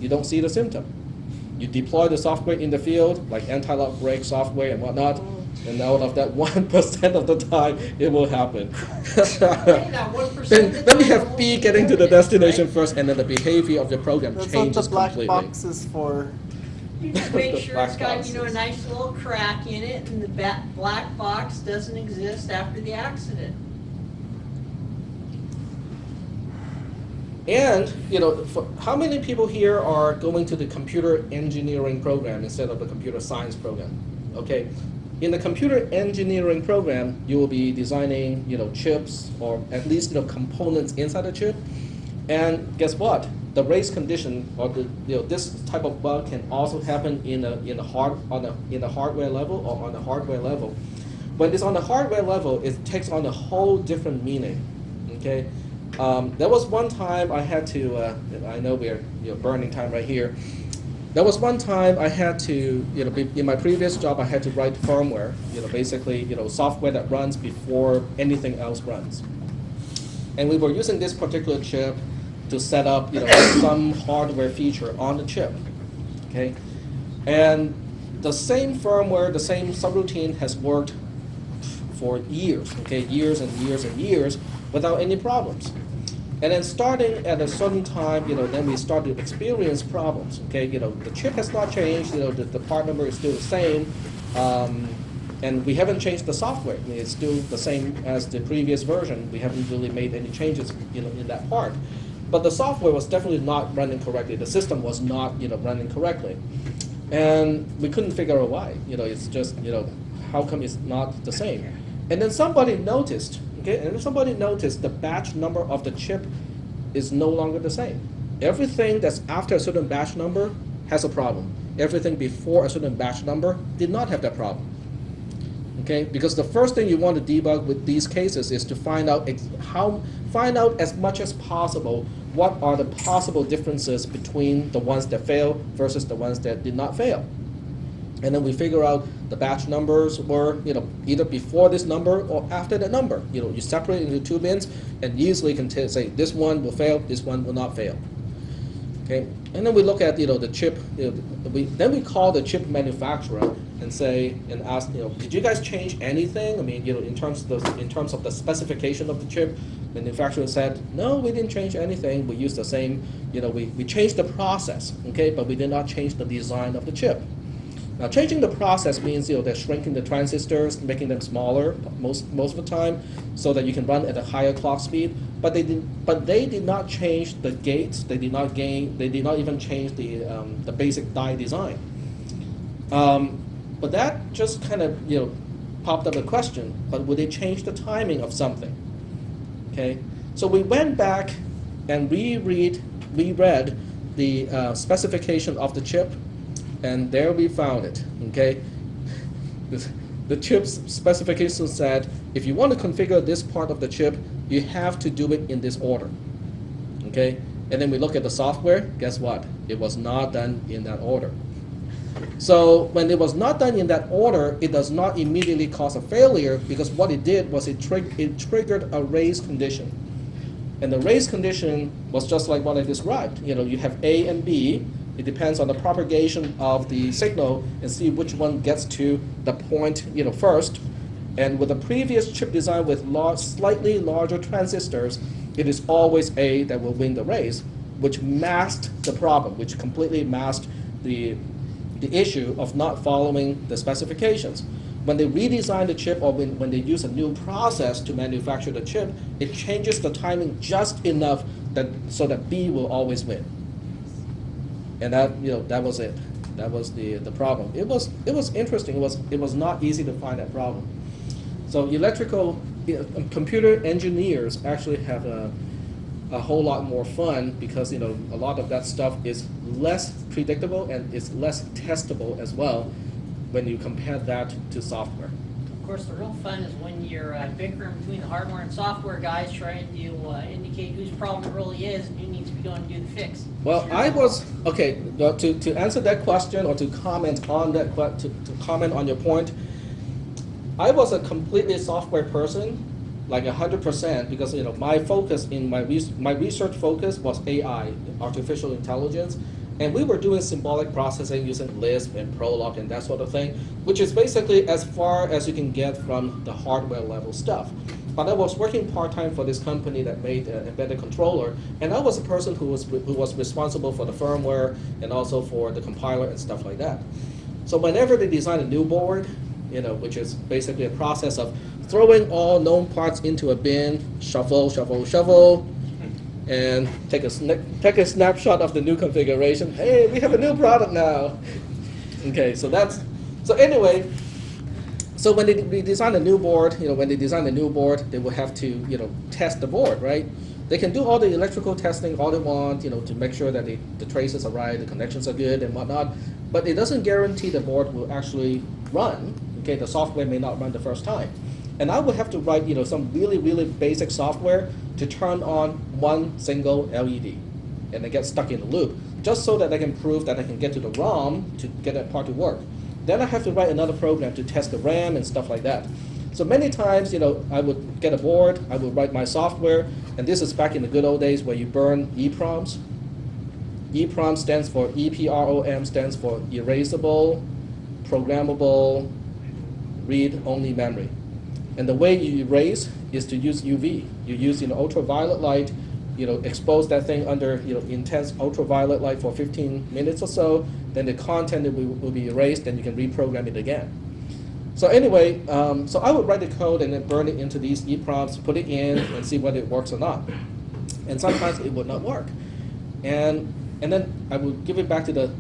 you don't see the symptom. You deploy the software in the field, like anti-lock brake software and whatnot, and out of that 1% of the time, it will happen. then we have B getting to the destination first, and then the behavior of the program That's changes what the black completely. box is for. You just make sure it's got, boxes. a nice little crack in it, and the black box doesn't exist after the accident. And, how many people here are going to the computer engineering program instead of the computer science program? Okay. In the computer engineering program, you will be designing, chips or at least, components inside the chip. And guess what? The race condition or this type of bug can also happen in the hardware level or on the hardware level. When it's on the hardware level, it takes on a whole different meaning. Okay. There was one time I had to, I know we're burning time right here. There was one time I had to, in my previous job, I had to write firmware, basically, software that runs before anything else runs. And we were using this particular chip to set up, some hardware feature on the chip, okay? And the same firmware, the same subroutine has worked for years, okay, years and years and years without any problems. And then starting at a certain time, then we started to experience problems, okay? The chip has not changed, the part number is still the same, and we haven't changed the software. I mean, it's still the same as the previous version. We haven't really made any changes, in that part. But the software was definitely not running correctly. The system was not, running correctly. And we couldn't figure out why. It's just, how come it's not the same? And then somebody noticed, okay, and somebody noticed the batch number of the chip is no longer the same. Everything that's after a certain batch number has a problem. Everything before a certain batch number did not have that problem. Okay, because the first thing you want to debug with these cases is to find out as much as possible what are the possible differences between the ones that fail versus the ones that did not fail. And then we figure out the batch numbers were, either before this number or after that number. You separate it into 2 bins and easily can say this one will fail, this one will not fail. Okay, and then we look at the chip. Then we call the chip manufacturer and say and ask, did you guys change anything? I mean, in terms of the specification of the chip. The manufacturer said, no, we didn't change anything. We used the same. We changed the process. Okay, but we did not change the design of the chip. Now, changing the process means they're shrinking the transistors, making them smaller most of the time, so that you can run at a higher clock speed. But they did not change the gates. They did not even change the basic die design. But that just kind of popped up a question. But would they change the timing of something? Okay. So we went back and reread the specification of the chip. And there we found it, okay? The chip's specification said, if you want to configure this part of the chip, you have to do it in this order, okay? And then we look at the software, guess what? It was not done in that order. So when it was not done in that order, it does not immediately cause a failure, because what it did was it triggered a race condition. And the race condition was just like what I described. You have A and B. It depends on the propagation of the signal and see which one gets to the point first. And with the previous chip design with slightly larger transistors, it is always A that will win the race, which masked the problem, which completely masked the issue of not following the specifications. When they redesign the chip or when they use a new process to manufacture the chip, it changes the timing just enough so that B will always win. And that was it. That was the problem. It was interesting. It was not easy to find that problem. So computer engineers actually have a whole lot more fun because a lot of that stuff is less predictable and it's less testable as well when you compare that to software. Of course, the real fun is when you're bickering between the hardware and software guys trying to indicate whose problem it really is and who needs to be going to do the fix. Well, to answer that question or to comment on that, to comment on your point, I was a completely software person, like 100%, because my focus in my research focus was AI, artificial intelligence, And we were doing symbolic processing using Lisp and Prolog and that sort of thing, which is basically as far as you can get from the hardware level stuff. But I was working part-time for this company that made an embedded controller, and I was the person who was responsible for the firmware and also for the compiler and stuff like that. So whenever they design a new board, which is basically a process of throwing all known parts into a bin, shuffle, shuffle, shuffle, and take a snapshot of the new configuration. Hey, we have a new product now. Okay, so anyway. So when they design a new board, they will have to, test the board, right? They can do all the electrical testing all they want, to make sure that the traces are right, the connections are good and whatnot, but it doesn't guarantee the board will actually run. Okay, the software may not run the first time. And I would have to write, some really, really basic software to turn on one single LED and then get stuck in the loop, just so that I can prove that I can get to the ROM to get that part to work. Then I have to write another program to test the RAM and stuff like that. So many times, I would get a board, I would write my software, and this is back in the good old days where you burn EPROMs. EPROM stands for EPROM stands for erasable, programmable, read-only memory. And the way you erase is to use UV. You use ultraviolet light, expose that thing under intense ultraviolet light for 15 minutes or so, then the content will be erased and you can reprogram it again. So anyway, so I would write the code and then burn it into these EPROMs, put it in and see whether it works or not. And sometimes it would not work. And then I would give it back to the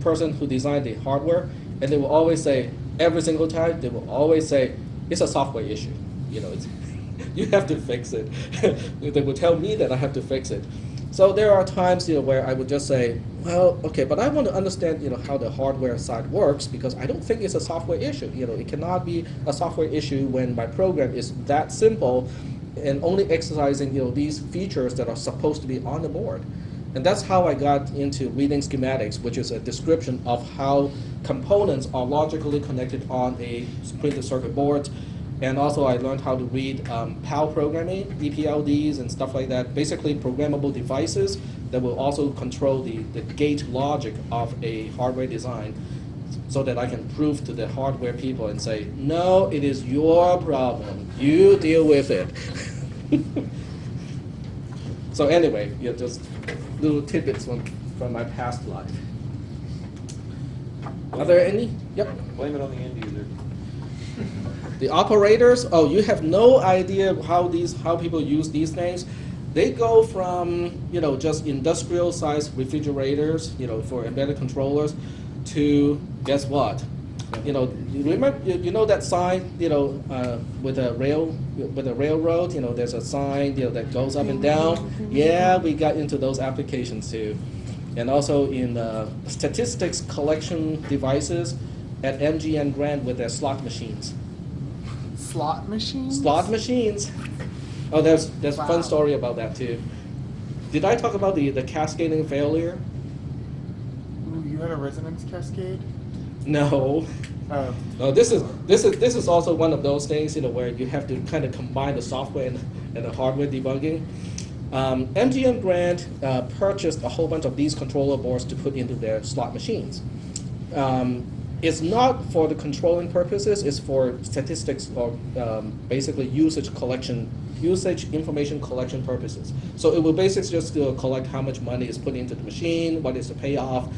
person who designed the hardware, and they will always say, every single time, they will always say, it's a software issue. You have to fix it. They would tell me that I have to fix it. So there are times where I would just say, well, okay, but I want to understand how the hardware side works, because I don't think it's a software issue. It cannot be a software issue when my program is that simple and only exercising these features that are supposed to be on the board. And that's how I got into reading schematics, which is a description of how components are logically connected on a printed circuit board. And also I learned how to read PAL programming, EPLDs and stuff like that, basically programmable devices that will also control the gate logic of a hardware design, so that I can prove to the hardware people and say, no, it is your problem, you deal with it. So anyway, just little tidbits from my past life. Are there any? Yep. Blame it on the end user. The operators, oh, you have no idea how people use these things. They go from just industrial sized refrigerators, for embedded controllers, to guess what? You remember that sign, with a railroad, there's a sign, that goes up and down. Yeah, we got into those applications too, and also in statistics collection devices at MGM Grand with their slot machines. Slot machines? Slot machines. Oh, there's Wow. a fun story about that too. Did I talk about the cascading failure? Ooh, you had a resonance cascade? No. Oh. No, this is also one of those things, where you have to kind of combine the software and the hardware debugging. MGM Grand purchased a whole bunch of these controller boards to put into their slot machines. It's not for the controlling purposes, it's for statistics or basically usage information collection purposes. So it will basically just collect how much money is put into the machine, what is the payoff,